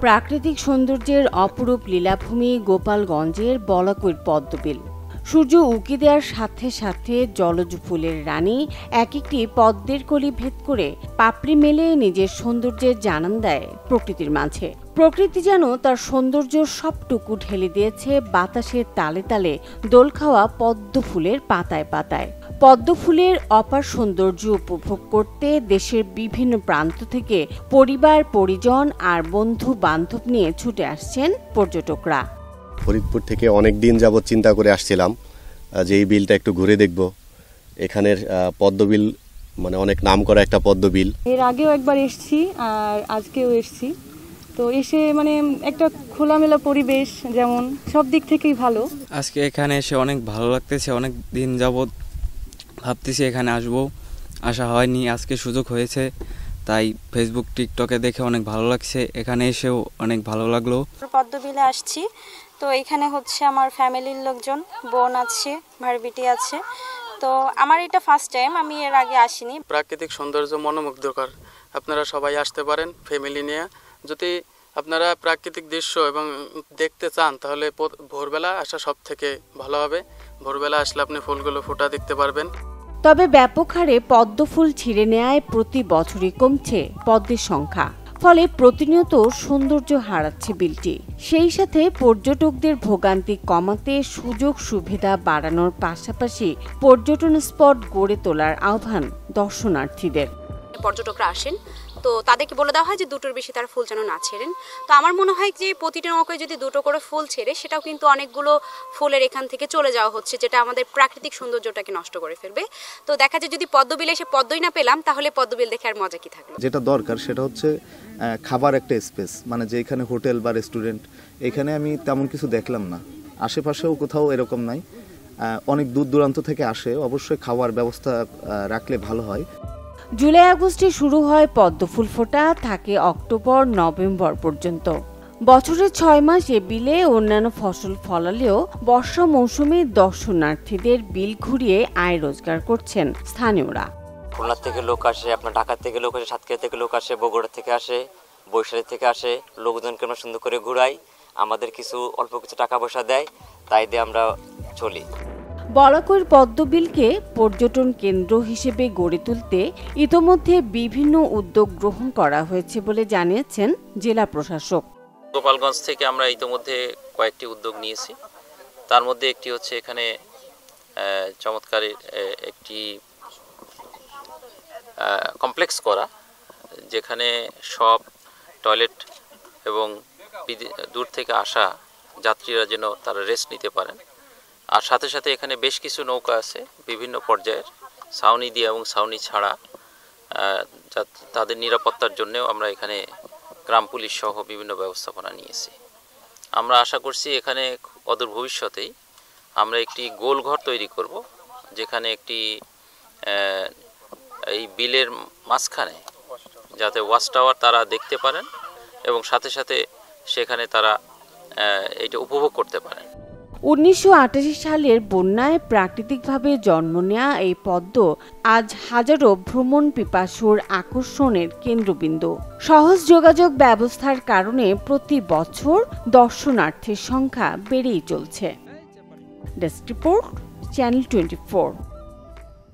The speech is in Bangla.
প্রাকৃতিক সৌন্দর্যের অপরূপ লীলাভূমি গোপালগঞ্জের বলাকৈর পদ্মবিল। সূর্য উঁকি দেওয়ার সাথে সাথে জলজ ফুলের রানী এক একটি পদ্মের কলি ভেদ করে পাপড়ি মেলে নিজের সৌন্দর্যের জানান দেয় প্রকৃতির মাঝে। প্রকৃতি যেন তার সৌন্দর্য সবটুকু ঢেলে দিয়েছে বাতাসের তালে তালে দোল খাওয়া পদ্ম ফুলের পাতায় পাতায়। পদ্ম ফুলের অপার সৌন্দর্য উপভোগ করতে দেশের বিভিন্ন প্রান্ত থেকে পরিবার পরিজন আর বন্ধু বান্ধব নিয়ে ছুটে আসছেন পর্যটকরা। ফরিদপুর থেকে অনেক দিন যাবৎ চিন্তা করে আসছিলাম যে এই বিলটা একটু ঘুরে দেখব। এখানের পদ্মবিল মানে অনেক নাম করা একটা পদ্মবিল। এর আগেও একবার এসেছি আর আজকেও এসেছি, তো এসে মানে একটা খোলামেলা পরিবেশ, যেমন সব দিক থেকেই ভালো। আজকে এখানে এসে অনেক ভালো লাগতেছে। অনেক দিন যাবৎ ভাবতেছি এখানে আসবো, আসা হয়নি, আজকে সুযোগ হয়েছে, তাই ফেসবুক টিকটকে দেখে অনেক ভালো লাগছে। এখানে এসেও অনেক ভালো লাগলো। পদ্মবিলে আসছি, তো এখানে হচ্ছে আমার ফ্যামিলির লোকজন, বোন আছে, ভাইবিটি আছে, তো আমার এটা ফার্স্ট টাইম, আমি এর আগে আসিনি। প্রাকৃতিক সৌন্দর্য মনোমুগ্ধকর, আপনারা সবাই আসতে পারেন ফ্যামিলি নিয়ে। যদি আপনারা প্রাকৃতিক দৃশ্য এবং দেখতে চান তাহলে ভোরবেলা আসা সব থেকে ভালো হবে। ভোরবেলা আসলে আপনি ফুলগুলো ফোটা দেখতে পারবেন। তবে ব্যাপক হারে পদ্ম ফুল ছিঁড়ে নেয় প্রতি বছরই কমছে পদ্মের সংখ্যা, ফলে প্রতিনিয়ত সৌন্দর্য হারাচ্ছে বিলটি। সেই সাথে পর্যটকদের ভোগান্তি কমাতে সুযোগ সুবিধা বাড়ানোর পাশাপাশি পর্যটন স্পট গড়ে তোলার আহ্বান দর্শনার্থীদের। পর্যটকরা আসেন, তো তাদেরকে বলে দেওয়া হয় যে দুটোর বেশি তারা ফুল যেন না ছেড়েন। তো আমার মনে হয় যে প্রতিটি নৌকায় যদি দুটো করে ফুল ছেড়ে, সেটাও কিন্তু অনেকগুলো ফুলের এখান থেকে চলে যাওয়া হচ্ছে, যেটা আমাদের প্রাকৃতিক সৌন্দর্যটাকে নষ্ট করে ফেলবে। তো দেখা যায় যদি পদ্মবিলে এসে পদ্মই না পেলাম, তাহলে পদ্মবিল দেখে আর মজা কি থাকলো। যেটা দরকার সেটা হচ্ছে খাবার একটা স্পেস, মানে যে এখানে হোটেল বা রেস্টুরেন্ট, এখানে আমি তেমন কিছু দেখলাম না। আশেপাশেও কোথাও এরকম নাই, অনেক দূর দূরান্ত থেকে আসে। অবশ্যই খাওয়ার ব্যবস্থা রাখলে ভালো হয়। জুলাই আগস্টে শুরু হয় পদ্ম ফুল ফোটা, থাকে অক্টোবর নভেম্বর পর্যন্ত। বছরের 6 মাস এ বিলে অন্যান্য ফসল ফলালেও বর্ষা মৌসুমে দর্শনার্থীদের বিল ঘুরিয়ে আয় রোজগার করছেন স্থানীয়রা। খুলনা থেকে লোক আসে, আপনার ঢাকা থেকে লোক আসে, সাতক্ষীরা থেকে লোক আসে, বগুড়া থেকে আসে, বরিশাল থেকে আসে। লোকজনকে আমরা সুন্দর করে ঘুরাই, আমাদের কিছু অল্প কিছু টাকা পয়সা দেয়, তাই দিয়ে আমরা চলি। বলাকৈর পদ্মবিলকে পর্যটন কেন্দ্র হিসেবে গড়ে তুলতে ইতোমধ্যে বিভিন্ন উদ্যোগ গ্রহণ করা হয়েছে বলে জানিয়েছেন জেলা প্রশাসক। গোপালগঞ্জ থেকে আমরা ইতোমধ্যে কয়েকটি উদ্যোগ নিয়েছি। তার মধ্যে একটি হচ্ছে এখানে চমৎকার একটি কমপ্লেক্স করা, যেখানে সব টয়লেট এবং দূর থেকে আসা যাত্রীরা যেন তারা রেস্ট নিতে পারেন। আর সাথে সাথে এখানে বেশ কিছু নৌকা আছে বিভিন্ন পর্যায়ের, ছাউনি দিয়ে এবং ছাউনি ছাড়া, তাদের নিরাপত্তার জন্যও আমরা এখানে গ্রাম পুলিশ সহ বিভিন্ন ব্যবস্থাপনা নিয়েছি। আমরা আশা করছি এখানে অদূর ভবিষ্যতেই আমরা একটি গোলঘর তৈরি করব, যেখানে একটি এই বিলের মাঝখানে যাতে ওয়াচ টাওয়ার তারা দেখতে পারেন এবং সাথে সাথে সেখানে তারা এইটা উপভোগ করতে পারেন। 1988 সালের বন্যায় প্রাকৃতিকভাবে জন্ম নেয়া এই পদ্ম আজ হাজারো ভ্রমণ পিপাসুর আকর্ষণের কেন্দ্রবিন্দু। সহজ যোগাযোগ ব্যবস্থার কারণে প্রতি বছর দর্শনার্থীর সংখ্যা বেড়েই চলছে। Desk report, channel 24।